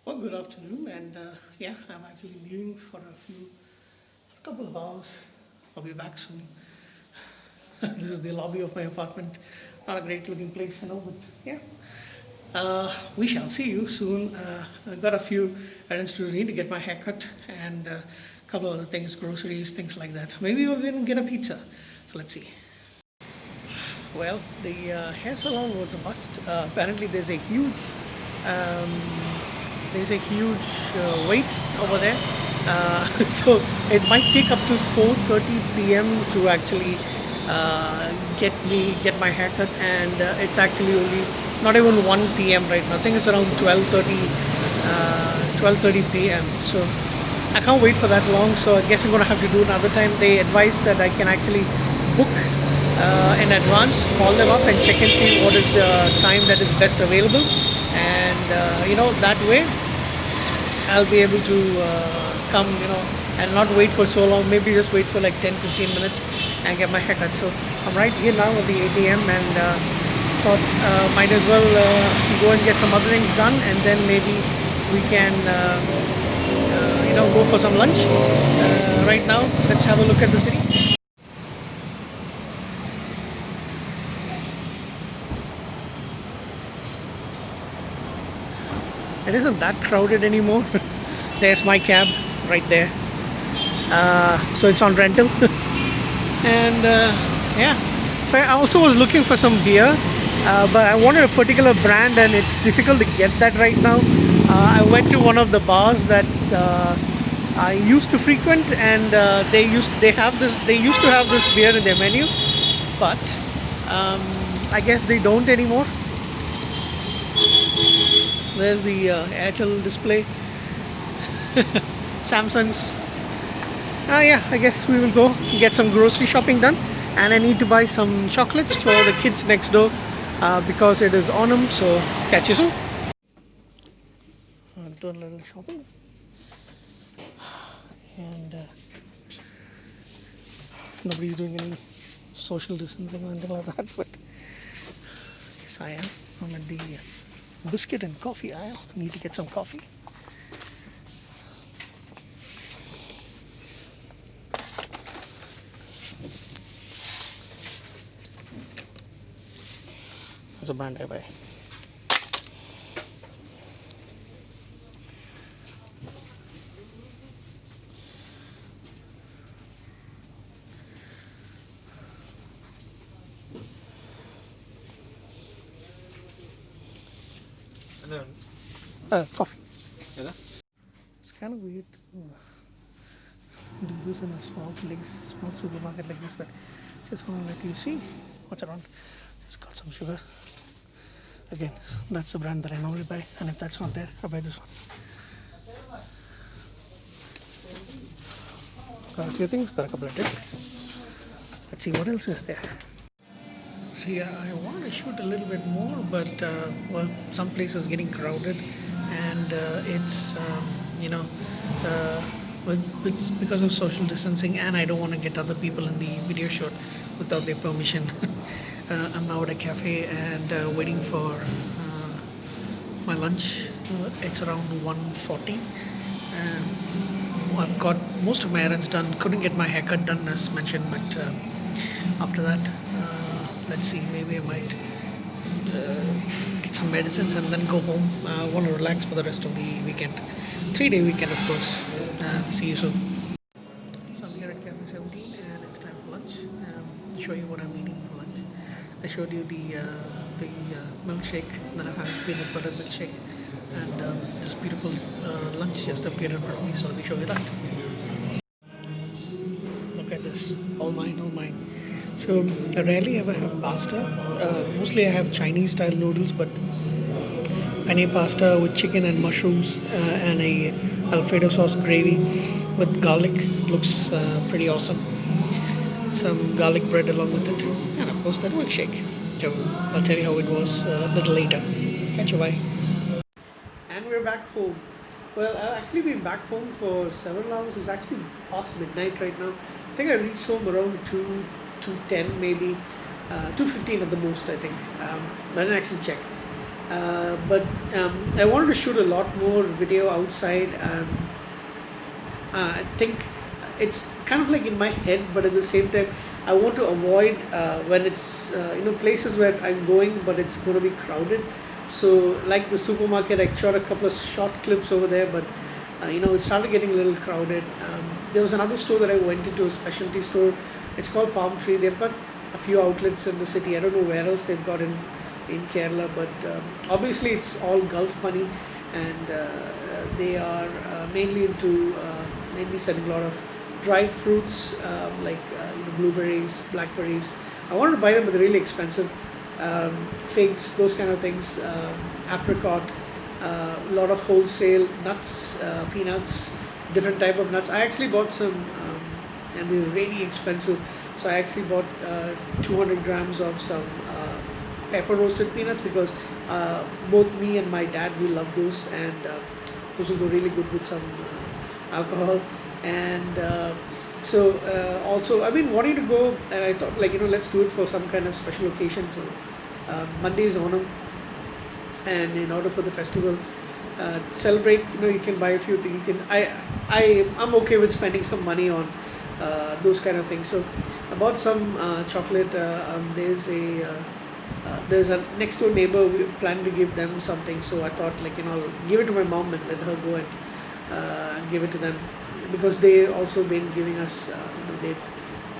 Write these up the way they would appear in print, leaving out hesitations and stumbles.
Well, good afternoon, and yeah, I'm actually leaving for a couple of hours. I'll be back soon. This is the lobby of my apartment. Not a great looking place, but yeah. We shall see you soon. I've got a few errands to do. Need to get my hair cut and a couple of other things, groceries, things like that. Maybe we'll even get a pizza. So let's see. Well, the hair salon was a must. Apparently, um, there's a huge wait over there. So it might take up to 4:30 p.m. to actually get my haircut, and it's actually only not even 1 p.m. right now. I think it's around 12:30 p.m. So I can't wait for that long. So I guess I'm gonna have to do another time. They advise that I can actually book in advance, call them up and check and see what is the time that is best available, and that way I'll be able to come, and not wait for so long. Maybe just wait for like 10-15 minutes and get my haircut. So I'm right here now at the ATM, and thought might as well go and get some other things done, and then maybe we can, go for some lunch. Right now, let's have a look at the city. It isn't that crowded anymore. There's my cab right there. So it's on rental. And yeah, so I also was looking for some beer, but I wanted a particular brand, and it's difficult to get that right now. I went to one of the bars that I used to frequent, and they used to have this beer in their menu, but I guess they don't anymore. There's the Airtel display. Samsung's. Yeah, I guess we will go get some grocery shopping done, and I need to buy some chocolates for the kids next door because it is autumn. So catch you soon. Do a little shopping, and nobody's doing any social distancing or anything like that. But yes, I am. I'm at the biscuit and coffee aisle. I need to get some coffee. That's a brand I buy. Coffee. It's kind of weird to do this in a small place, small supermarket like this, but just want to let you see what's around. Just got some sugar. Again, that's the brand that I normally buy, and if that's not there, I buy this one. Got a few things, got a couple of drinks. Let's see what else is there. So yeah, I want to shoot a little bit more, but well, some places getting crowded, and it's it's because of social distancing, and I don't want to get other people in the video shot without their permission. I'm now at a cafe and waiting for my lunch. It's around 1:40. I've got most of my errands done. Couldn't get my haircut done as mentioned, but after that, let's see. Maybe I might get some medicines and then go home. I want to relax for the rest of the weekend. 3-day weekend, of course. See you soon. So I'm here at Cafe 17, and it's time for lunch. Show you what I'm eating for lunch. I showed you the milkshake that I have, peanut butter milkshake, and this beautiful lunch just appeared in front of me. So let me show you that. Look at this, all mine, all mine. So I rarely ever have pasta. Mostly I have Chinese style noodles, but penne pasta with chicken and mushrooms and a Alfredo sauce gravy with garlic looks pretty awesome. Some garlic bread along with it, and of course that milkshake. So I'll tell you how it was a little later. Catch you, bye. And we're back home. Well, I've actually been back home for several hours. It's actually past midnight right now. I think I reached home around 2:10 maybe, 2:15 at the most, I think. I didn't actually check. But I wanted to shoot a lot more video outside. I think it's kind of like in my head, but at the same time, I want to avoid when it's places where I'm going, but it's going to be crowded. So like the supermarket, I shot a couple of short clips over there, but it started getting a little crowded. There was another store that I went into, a specialty store. It's called Palm Tree. They've got a few outlets in the city. I don't know where else they've got in Kerala, but obviously it's all Gulf money, and they are mainly selling a lot of dried fruits like blueberries, blackberries. I wanted to buy them, but they're really expensive. Figs, those kind of things, apricot, a lot of wholesale nuts, peanuts, different type of nuts. I actually bought some, and they're really expensive. So I actually bought 200 grams of some pepper roasted peanuts, because both me and my dad, we love those, and those will go really good with some alcohol. And also I've been wanting to go, and I thought, like, let's do it for some kind of special occasion. So Monday is Onam, and in order for the festival celebrate, you can buy a few things. You can I'm okay with spending some money on those kind of things. So I bought some chocolate. There's a next door neighbor. We plan to give them something, so I thought, like, I'll give it to my mom and let her go and give it to them, because they also been giving us.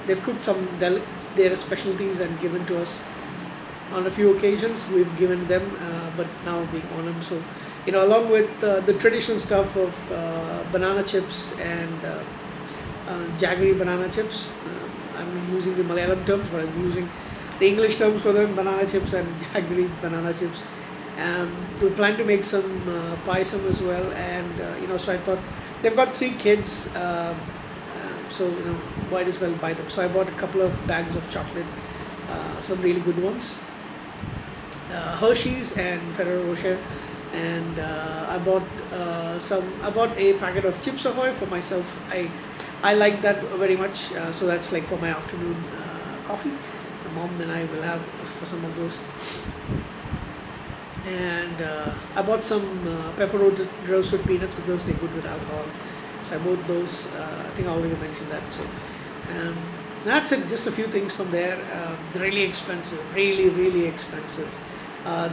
They've cooked some their specialties and given to us on a few occasions. We've given them, but now being Onam, so along with the traditional stuff of banana chips and jaggery banana chips. I'm using the Malayalam terms, but I'm using the English terms for them: banana chips and jaggery banana chips. We plan to make some paisam as well, and so I thought, they've got 3 kids, so might as well buy them. So I bought a couple of bags of chocolate, some really good ones, Hershey's and Ferrero Rocher, and I bought a packet of Chips Ahoy for myself. I like that very much, so that's like for my afternoon coffee. My mom and I will have for some of those. And I bought some pepper roasted peanuts, because they're good with alcohol. So I bought those. I think I already mentioned that. So that's it. Just a few things from there. Really expensive, really, really expensive.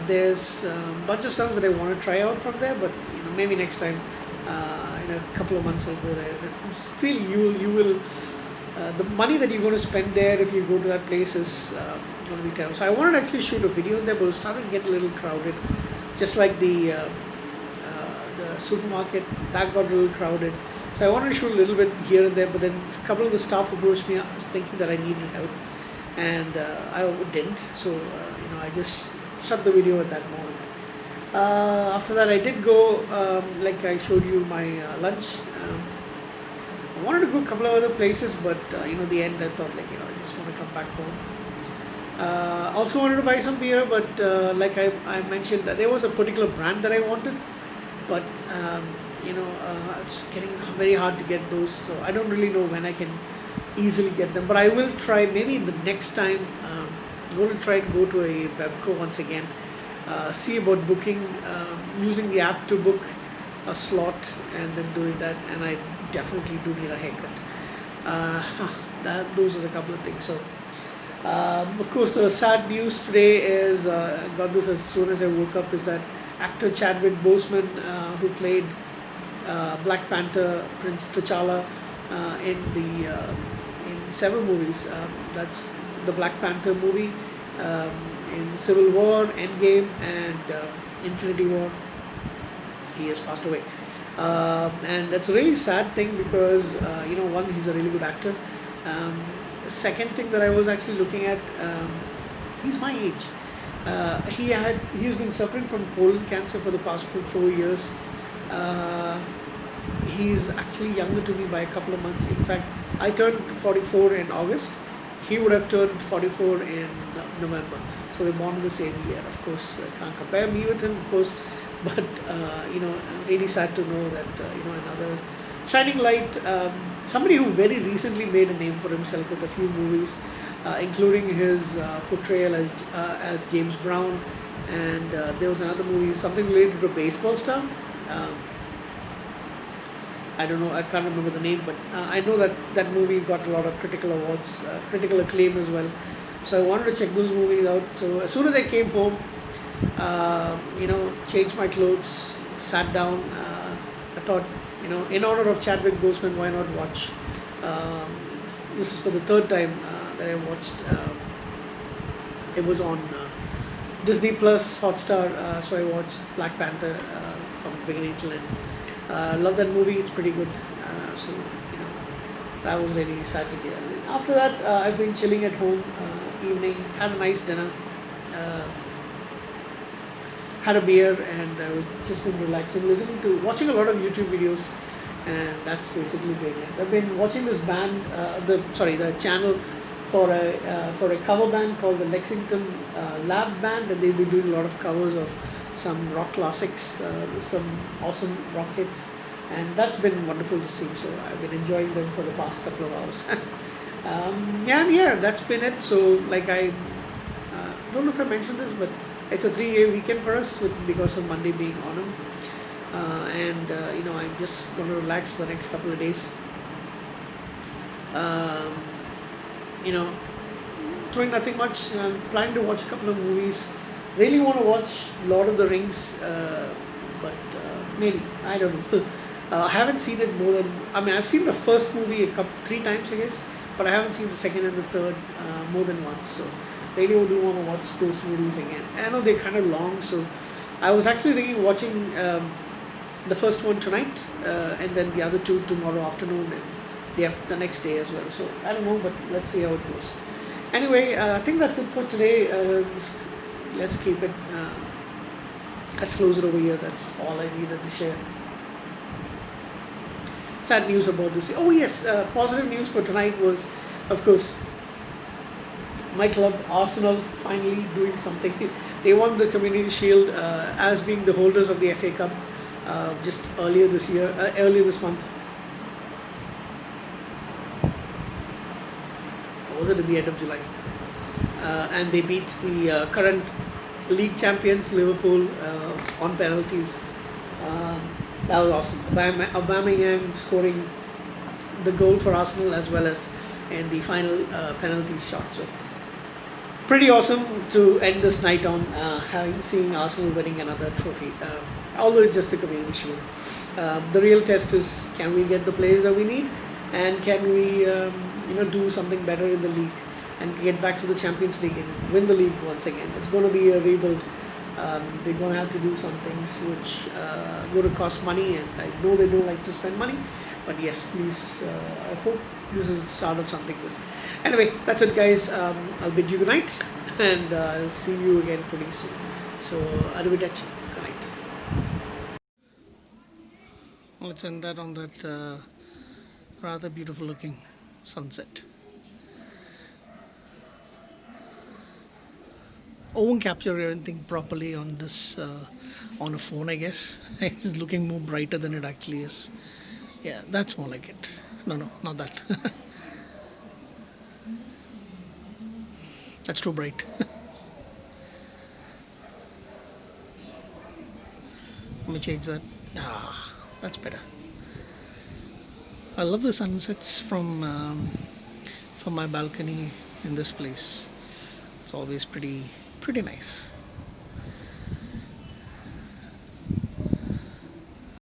There's a bunch of stuff that I want to try out from there, but maybe next time. In a couple of months I'll go there. It's really, you will. The money that you're going to spend there if you go to that place is going to be terrible. So I wanted to actually shoot a video there, but it started to get a little crowded. Just like the supermarket, that got a little crowded. So I wanted to shoot a little bit here and there, but then a couple of the staff approached me. I was thinking that I needed help, and I didn't. So I just shut the video at that moment. After that, I did go, like I showed you my lunch. I wanted to go a couple of other places, but the end I thought, like, I just want to come back home. Also wanted to buy some beer, but like I mentioned, there was a particular brand that I wanted, but it's getting very hard to get those. So I don't really know when I can easily get them, but I will try. Maybe the next time, I'm going to try and go to a Webco once again. See about booking, using the app to book a slot and then doing that, and I definitely do need a haircut. Those are the couple of things. So of course, the sad news today is, I got this as soon as I woke up, is that actor Chadwick Boseman, who played Black Panther, Prince T'Challa, in several movies. That's the Black Panther movie, in Civil War, Endgame, and Infinity War. He has passed away, and that's a really sad thing, because one, he's a really good actor. Second thing that I was actually looking at, he's my age. He's been suffering from colon cancer for the past 4 years. He's actually younger to me by a couple of months. In fact, I turned 44 in August. He would have turned 44 in November. So we're born in the same year. Of course, I can't compare me with him, of course, but I'm really sad to know that another shining light, somebody who very recently made a name for himself with a few movies, including his portrayal as James Brown, and there was another movie, something related to a baseball star. Um, I don't know, I can't remember the name, but I know that that movie got a lot of critical awards, critical acclaim as well. So I wanted to check those movies out. So as soon as I came home, changed my clothes, sat down. I thought, in honor of Chadwick Boseman, why not watch? Um, this is for the third time that I watched. It was on Disney Plus, Hotstar. So I watched Black Panther from beginning to end. Love that movie. It's pretty good. So that was really sad to hear. After that, I've been chilling at home, evening, had a nice dinner, uh, had a beer, and just been relaxing, watching a lot of YouTube videos, and that's basically been it. I've been watching this band, the channel for a cover band called the Lexington Lab Band, and they've been doing a lot of covers of some rock classics, some awesome rock hits, and that's been wonderful to see. So I've been enjoying them for the past couple of hours. Yeah, that's been it. So like I don't know if I mentioned this, but it's a 3-day weekend for us because of Monday being Onam, and I'm just going to relax for the next couple of days. Um, you know, Doing nothing much. I'm planning to watch a couple of movies. Really want to watch Lord of the Rings, but maybe I don't know. I haven't seen it more than. I mean, I've seen the first movie 3 times, I guess, but I haven't seen the second and the third more than once. So really do want to watch those movies again. I know they're kind of long, so I was actually thinking of watching the first one tonight, and then the other two tomorrow afternoon, and the next day as well. So I don't know, but let's see how it goes. Anyway, I think that's it for today. Let's keep it. Let's close it over here. That's all I needed to share. Sad news about this. Oh yes, positive news for tonight was, of course, my club Arsenal finally doing something. They won the Community Shield as being the holders of the FA Cup just earlier this month. Or was it at the end of July? And they beat the current league champions Liverpool on penalties. That was awesome. Aubameyang scoring the goal for Arsenal as well as in the final penalty shot. So pretty awesome to end this night on seeing Arsenal winning another trophy. Although it's just a Community Shield. The real test is, can we get the players that we need, and can we do something better in the league and get back to the Champions League and win the league once again. It's going to be a rebuild. They're going to have to do some things which are going to cost money, and I know they don't like to spend money, but yes, please, I hope this is the start of something good. Anyway, that's it guys. I'll bid you good night, and I'll see you again pretty soon. So, arrivederci. Good night. Let's end that on that rather beautiful looking sunset. I won't capture everything properly on this on a phone, I guess. It's looking more brighter than it actually is. Yeah, that's more like it. No, not that. That's too bright. Let me change that. That's better. I love the sunsets from my balcony in this place. It's always pretty nice.